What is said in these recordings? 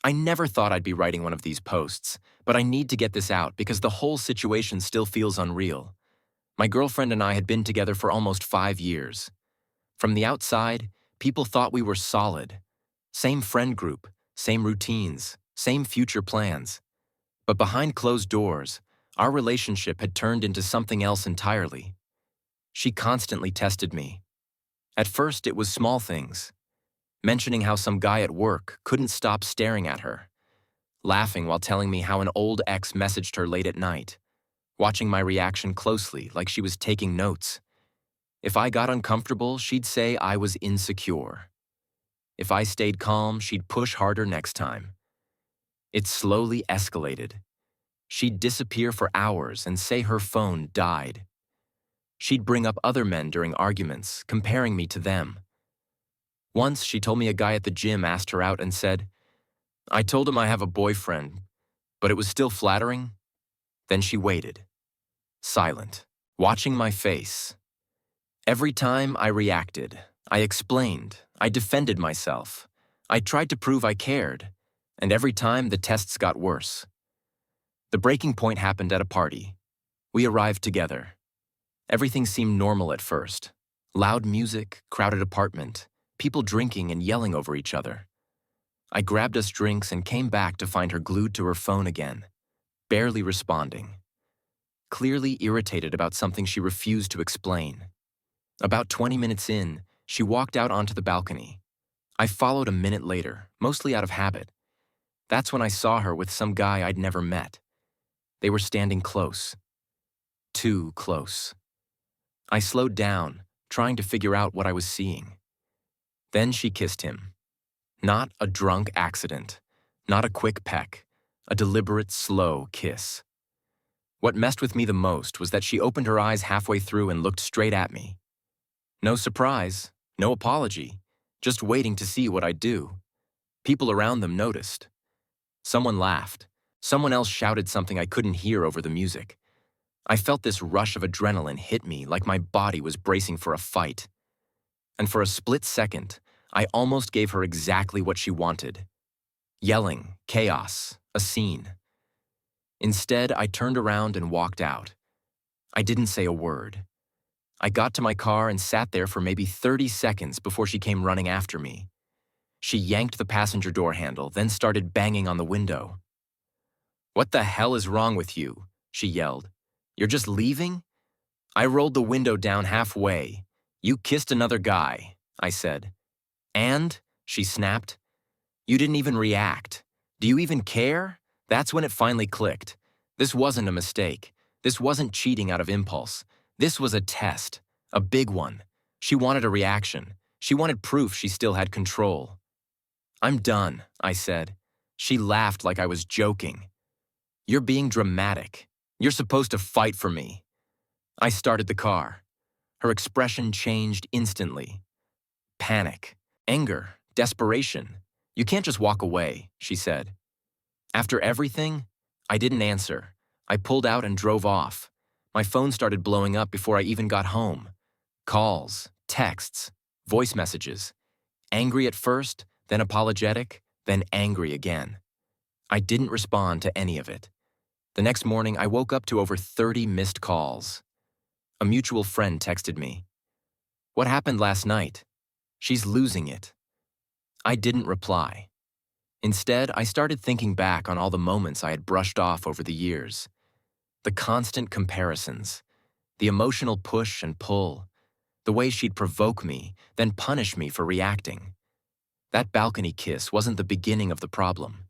I never thought I'd be writing one of these posts, but I need to get this out because the whole situation still feels unreal. My girlfriend and I had been together for almost 5 years. From the outside, people thought we were solid. Same friend group, same routines, same future plans. But behind closed doors, our relationship had turned into something else entirely. She constantly tested me. At first, it was small things. Mentioning how some guy at work couldn't stop staring at her. Laughing while telling me how an old ex messaged her late at night. Watching my reaction closely like she was taking notes. If I got uncomfortable, she'd say I was insecure. If I stayed calm, she'd push harder next time. It slowly escalated. She'd disappear for hours and say her phone died. She'd bring up other men during arguments, comparing me to them. Once, she told me a guy at the gym asked her out and said, "I told him I have a boyfriend, but it was still flattering." Then she waited, silent, watching my face. Every time I reacted, I explained, I defended myself. I tried to prove I cared, and every time the tests got worse. The breaking point happened at a party. We arrived together. Everything seemed normal at first. Loud music, crowded apartment, people drinking and yelling over each other. I grabbed us drinks and came back to find her glued to her phone again, barely responding. Clearly irritated about something she refused to explain. About 20 minutes in, she walked out onto the balcony. I followed a minute later, mostly out of habit. That's when I saw her with some guy I'd never met. They were standing close. Too close. I slowed down, trying to figure out what I was seeing. Then she kissed him. Not a drunk accident, not a quick peck, a deliberate, slow kiss. What messed with me the most was that she opened her eyes halfway through and looked straight at me. No surprise, no apology, just waiting to see what I'd do. People around them noticed. Someone laughed. Someone else shouted something I couldn't hear over the music. I felt this rush of adrenaline hit me like my body was bracing for a fight. And for a split second, I almost gave her exactly what she wanted. Yelling, chaos, a scene. Instead, I turned around and walked out. I didn't say a word. I got to my car and sat there for maybe 30 seconds before she came running after me. She yanked the passenger door handle, then started banging on the window. "What the hell is wrong with you?" she yelled. "You're just leaving?" I rolled the window down halfway. "You kissed another guy," I said. "And?" she snapped. "You didn't even react. Do you even care?" That's when it finally clicked. This wasn't a mistake. This wasn't cheating out of impulse. This was a test, a big one. She wanted a reaction. She wanted proof she still had control. "I'm done," I said. She laughed like I was joking. "You're being dramatic. You're supposed to fight for me." I started the car. Her expression changed instantly. Panic, anger, desperation. "You can't just walk away," she said. After everything, I didn't answer. I pulled out and drove off. My phone started blowing up before I even got home. Calls, texts, voice messages. Angry at first, then apologetic, then angry again. I didn't respond to any of it. The next morning, I woke up to over 30 missed calls. A mutual friend texted me. "What happened last night? She's losing it." I didn't reply. Instead, I started thinking back on all the moments I had brushed off over the years. The constant comparisons, the emotional push and pull, the way she'd provoke me, then punish me for reacting. That balcony kiss wasn't the beginning of the problem.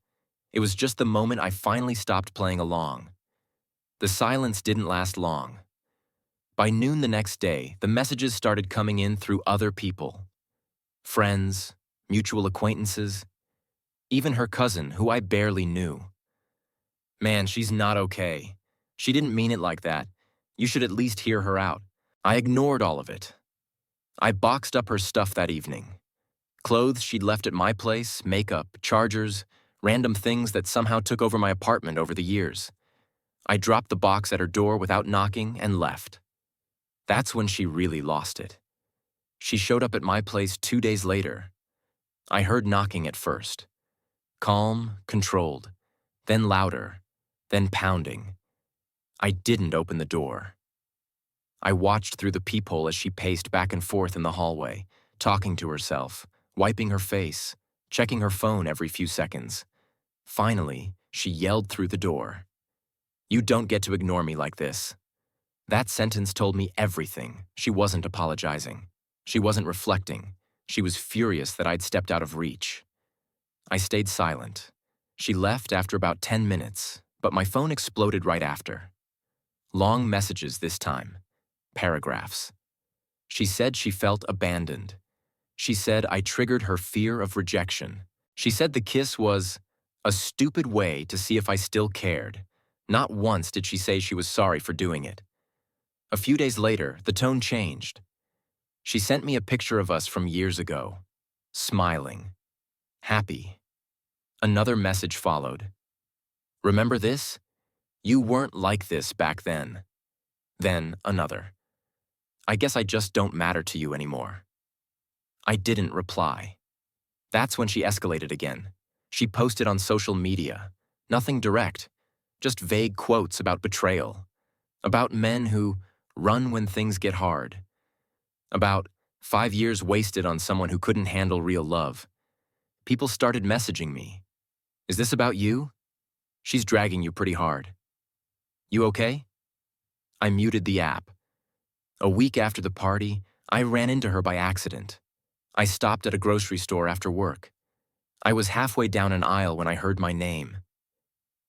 It was just the moment I finally stopped playing along. The silence didn't last long. By noon the next day, the messages started coming in through other people. Friends, mutual acquaintances, even her cousin, who I barely knew. "Man, she's not okay. She didn't mean it like that. You should at least hear her out." I ignored all of it. I boxed up her stuff that evening. Clothes she'd left at my place, makeup, chargers, random things that somehow took over my apartment over the years. I dropped the box at her door without knocking and left. That's when she really lost it. She showed up at my place 2 days later. I heard knocking at first. Calm, controlled, then louder, then pounding. I didn't open the door. I watched through the peephole as she paced back and forth in the hallway, talking to herself, wiping her face, checking her phone every few seconds. Finally, she yelled through the door. "You don't get to ignore me like this." That sentence told me everything. She wasn't apologizing. She wasn't reflecting. She was furious that I'd stepped out of reach. I stayed silent. She left after about 10 minutes, but my phone exploded right after. Long messages this time. Paragraphs. She said she felt abandoned. She said I triggered her fear of rejection. She said the kiss was a stupid way to see if I still cared. Not once did she say she was sorry for doing it. A few days later, the tone changed. She sent me a picture of us from years ago, smiling, happy. Another message followed. "Remember this? You weren't like this back then." Then another. "I guess I just don't matter to you anymore." I didn't reply. That's when she escalated again. She posted on social media. Nothing direct, just vague quotes about betrayal, about men who run when things get hard, about 5 years wasted on someone who couldn't handle real love. People started messaging me. "Is this about you? She's dragging you pretty hard. You okay?" I muted the app. A week after the party, I ran into her by accident. I stopped at a grocery store after work. I was halfway down an aisle when I heard my name.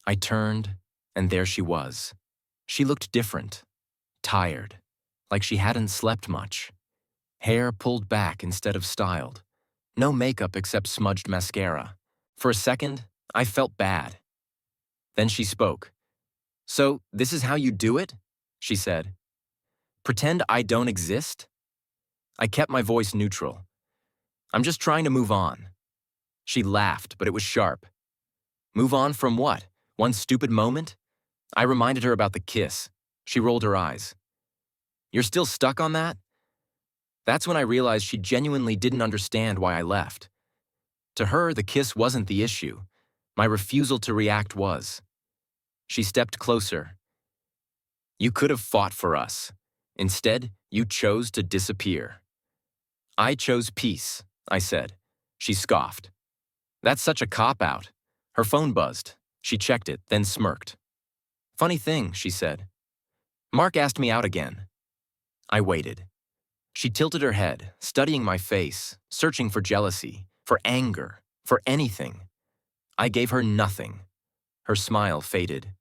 I turned, and there she was. She looked different, tired, like she hadn't slept much. Hair pulled back instead of styled. No makeup except smudged mascara. For a second, I felt bad. Then she spoke. "So, this is how you do it?" she said. "Pretend I don't exist?" I kept my voice neutral. "I'm just trying to move on." She laughed, but it was sharp. "Move on from what? One stupid moment?" I reminded her about the kiss. She rolled her eyes. "You're still stuck on that?" That's when I realized she genuinely didn't understand why I left. To her, the kiss wasn't the issue. My refusal to react was. She stepped closer. "You could have fought for us. Instead, you chose to disappear." "I chose peace," I said. She scoffed. "That's such a cop-out." Her phone buzzed. She checked it, then smirked. "Funny thing," she said. "Mark asked me out again." I waited. She tilted her head, studying my face, searching for jealousy, for anger, for anything. I gave her nothing. Her smile faded.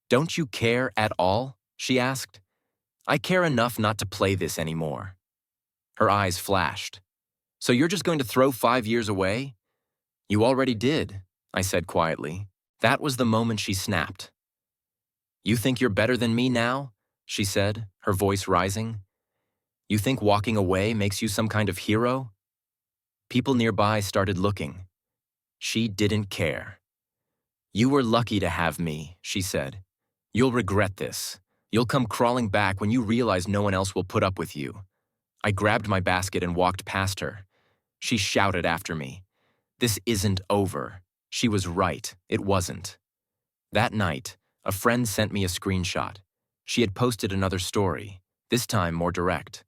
"Don't you care at all?" she asked. "I care enough not to play this anymore." Her eyes flashed. "So you're just going to throw 5 years away?" "You already did," I said quietly. That was the moment she snapped. "You think you're better than me now?" she said, her voice rising. "You think walking away makes you some kind of hero?" People nearby started looking. She didn't care. "You were lucky to have me," she said. "You'll regret this. You'll come crawling back when you realize no one else will put up with you." I grabbed my basket and walked past her. She shouted after me. "This isn't over." She was right. It wasn't. That night, a friend sent me a screenshot. She had posted another story, this time more direct.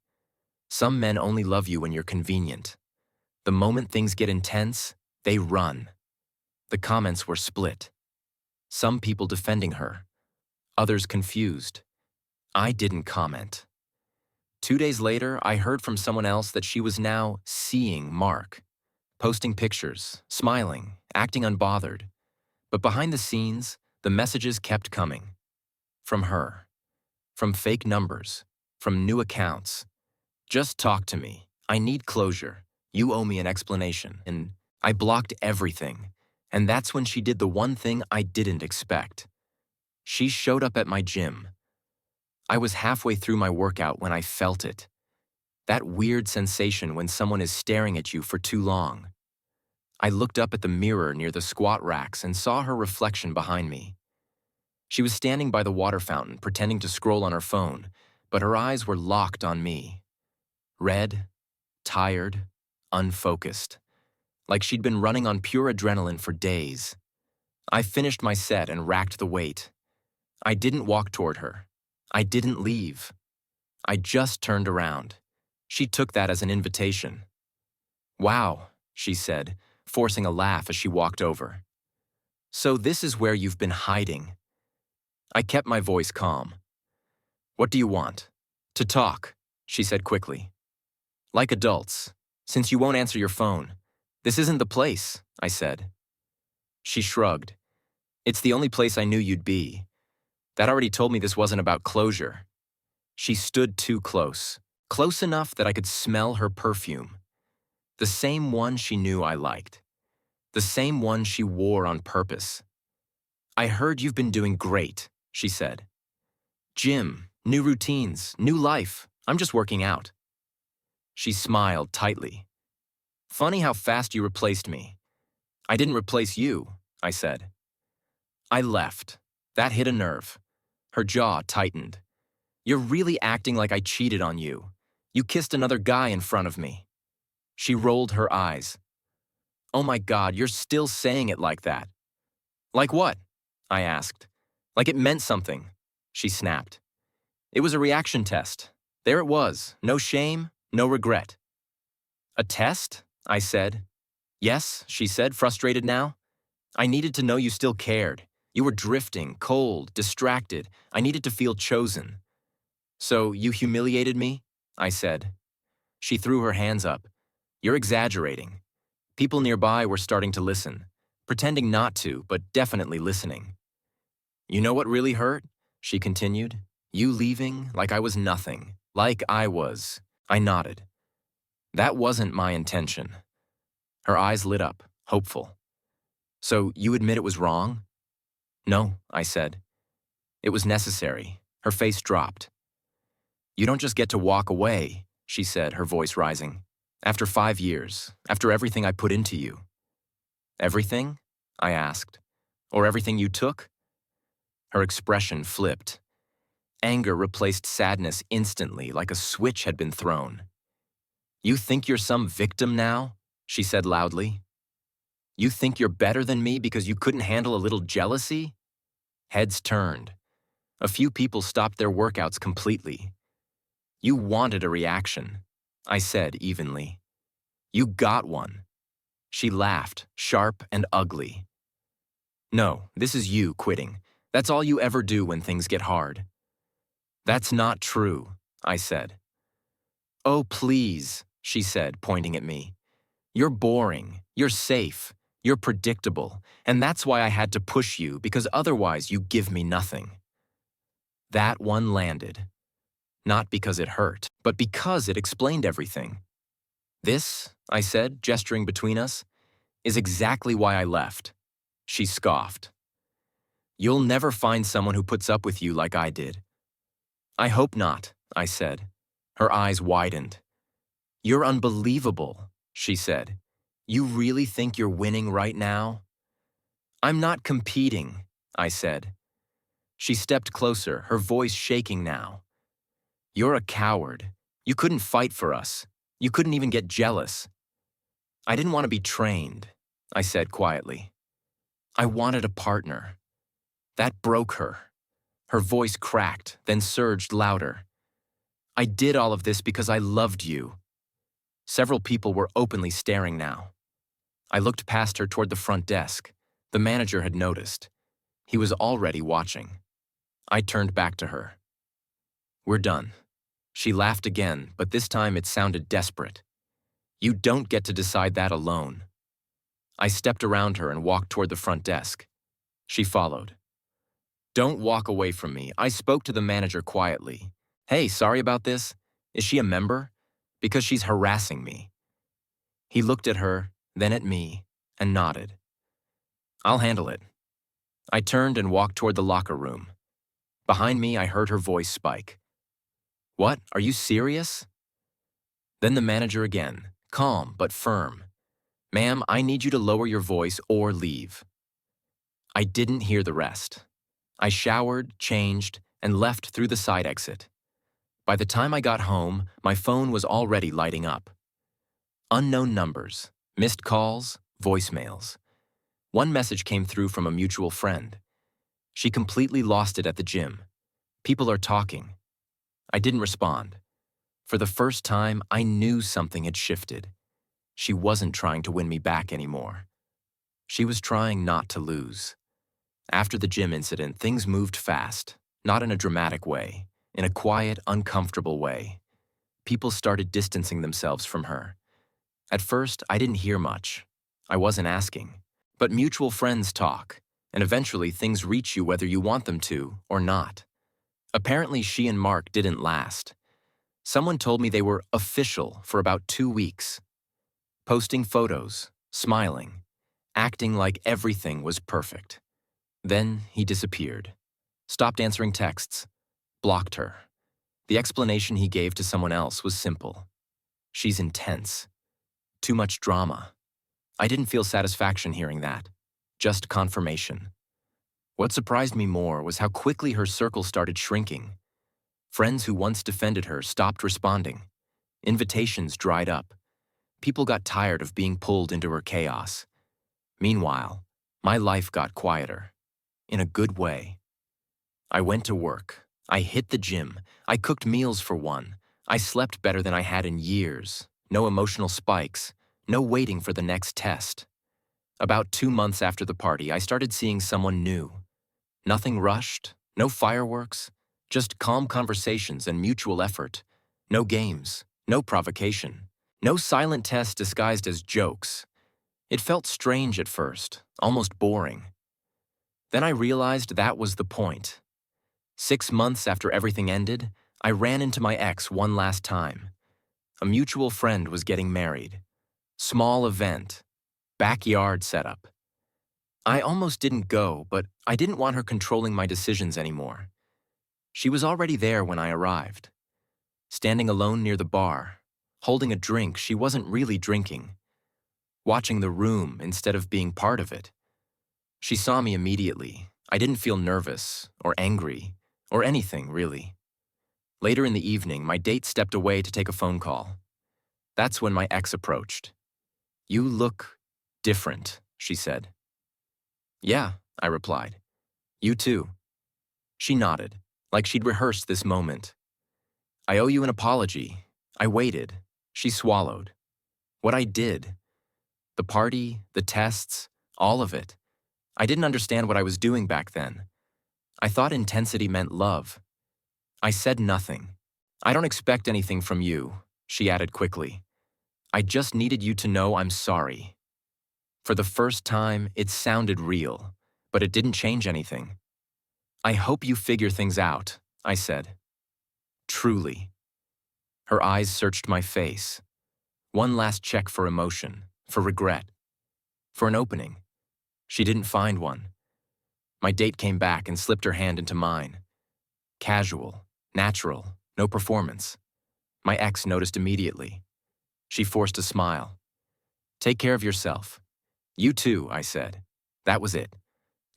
"Some men only love you when you're convenient. The moment things get intense, they run." The comments were split. Some people defending her, others confused. I didn't comment. 2 days later, I heard from someone else that she was now seeing Mark, posting pictures, smiling, acting unbothered. But behind the scenes, the messages kept coming. From her. From fake numbers. From new accounts. "Just talk to me. I need closure. You owe me an explanation." And I blocked everything. And that's when she did the one thing I didn't expect. She showed up at my gym. I was halfway through my workout when I felt it. That weird sensation when someone is staring at you for too long. I looked up at the mirror near the squat racks and saw her reflection behind me. She was standing by the water fountain, pretending to scroll on her phone, but her eyes were locked on me. Red, tired, unfocused, like she'd been running on pure adrenaline for days. I finished my set and racked the weight. I didn't walk toward her. I didn't leave. I just turned around. She took that as an invitation. "Wow," she said, forcing a laugh as she walked over. "So this is where you've been hiding." I kept my voice calm. "What do you want?" "To talk," she said quickly. "Like adults, since you won't answer your phone." "This isn't the place," I said. She shrugged. "It's the only place I knew you'd be. That already told me this wasn't about closure." She stood too close, close enough that I could smell her perfume. The same one she knew I liked. The same one she wore on purpose. "I heard you've been doing great," she said. "Gym, new routines, new life. I'm just working out." She smiled tightly. "Funny how fast you replaced me." "I didn't replace you," I said. I left. That hit a nerve. Her jaw tightened. "You're really acting like I cheated on you. You kissed another guy in front of me." She rolled her eyes. "Oh my God, you're still saying it like that." "Like what?" I asked. "Like it meant something," she snapped. "It was a reaction test. There it was, no shame, no regret." "A test?" I said. "Yes," she said, frustrated now. "I needed to know you still cared. You were drifting, cold, distracted. I needed to feel chosen." "So you humiliated me?" I said. She threw her hands up. "You're exaggerating." People nearby were starting to listen, pretending not to, but definitely listening. "You know what really hurt?" she continued. "You leaving like I was nothing, like I was." I nodded. "That wasn't my intention." Her eyes lit up, hopeful. "So you admit it was wrong?" "No," I said. "It was necessary." Her face dropped. "You don't just get to walk away," she said, her voice rising. "After 5 years, after everything I put into you." "Everything?" I asked. "Or everything you took?" Her expression flipped. Anger replaced sadness instantly, like a switch had been thrown. "You think you're some victim now?" she said loudly. "You think you're better than me because you couldn't handle a little jealousy?" Heads turned. A few people stopped their workouts completely. "You wanted a reaction," I said evenly. "You got one." She laughed, sharp and ugly. "No, this is you quitting. That's all you ever do when things get hard." "That's not true," I said. "Oh, please," she said, pointing at me. "You're boring, you're safe, you're predictable, and that's why I had to push you, because otherwise you give me nothing." That one landed. Not because it hurt, but because it explained everything. "This," I said, gesturing between us, "is exactly why I left." She scoffed. "You'll never find someone who puts up with you like I did." "I hope not," I said. Her eyes widened. "You're unbelievable," she said. "You really think you're winning right now?" "I'm not competing," I said. She stepped closer, her voice shaking now. "You're a coward. You couldn't fight for us. You couldn't even get jealous." "I didn't want to be trained," I said quietly. "I wanted a partner." That broke her. Her voice cracked, then surged louder. "I did all of this because I loved you." Several people were openly staring now. I looked past her toward the front desk. The manager had noticed. He was already watching. I turned back to her. "We're done." She laughed again, but this time it sounded desperate. "You don't get to decide that alone." I stepped around her and walked toward the front desk. She followed. "Don't walk away from me." I spoke to the manager quietly. "Hey, sorry about this. Is she a member? Because she's harassing me." He looked at her, then at me, and nodded. "I'll handle it." I turned and walked toward the locker room. Behind me, I heard her voice spike. "What? Are you serious?" Then the manager again, calm but firm. "Ma'am, I need you to lower your voice or leave." I didn't hear the rest. I showered, changed, and left through the side exit. By the time I got home, my phone was already lighting up. Unknown numbers, Missed calls, voicemails. One message came through from a mutual friend. She completely lost it at the gym. People are talking. I didn't respond. For the first time, I knew something had shifted. She wasn't trying to win me back anymore. She was trying not to lose. After the gym incident, things moved fast, not in a dramatic way, in a quiet, uncomfortable way. People started distancing themselves from her. At first, I didn't hear much. I wasn't asking. But mutual friends talk, and eventually things reach you whether you want them to or not. Apparently, she and Mark didn't last. Someone told me they were official for about 2 weeks, posting photos, smiling, acting like everything was perfect. Then he disappeared, stopped answering texts, blocked her. The explanation he gave to someone else was simple. She's intense. Too much drama. I didn't feel satisfaction hearing that, just confirmation. What surprised me more was how quickly her circle started shrinking. Friends who once defended her stopped responding. Invitations dried up. People got tired of being pulled into her chaos. Meanwhile, my life got quieter. In a good way. I went to work. I hit the gym. I cooked meals for one. I slept better than I had in years. No emotional spikes. No waiting for the next test. About 2 months after the party, I started seeing someone new. Nothing rushed, no fireworks, just calm conversations and mutual effort. No games, no provocation, no silent tests disguised as jokes. It felt strange at first, almost boring. Then I realized that was the point. 6 months after everything ended, I ran into my ex one last time. A mutual friend was getting married. Small event, backyard setup. I almost didn't go, but I didn't want her controlling my decisions anymore. She was already there when I arrived. Standing alone near the bar, holding a drink she wasn't really drinking. Watching the room instead of being part of it. She saw me immediately. I didn't feel nervous or angry or anything, really. Later in the evening, my date stepped away to take a phone call. That's when my ex approached. "You look different," she said. "Yeah," I replied. "You too." She nodded, like she'd rehearsed this moment. "I owe you an apology." I waited. She swallowed. What I did. The party, the tests, all of it. I didn't understand what I was doing back then. I thought intensity meant love. I said nothing. "I don't expect anything from you," she added quickly. "I just needed you to know I'm sorry." For the first time, it sounded real, but it didn't change anything. "I hope you figure things out," I said. Truly. Her eyes searched my face. One last check for emotion, for regret, for an opening. She didn't find one. My date came back and slipped her hand into mine. Casual, natural, no performance. My ex noticed immediately. She forced a smile. "Take care of yourself." "You too," I said. That was it.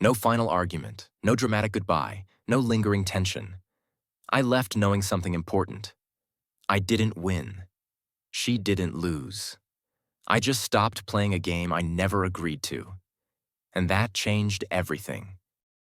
No final argument, no dramatic goodbye, no lingering tension. I left knowing something important. I didn't win. She didn't lose. I just stopped playing a game I never agreed to. And that changed everything.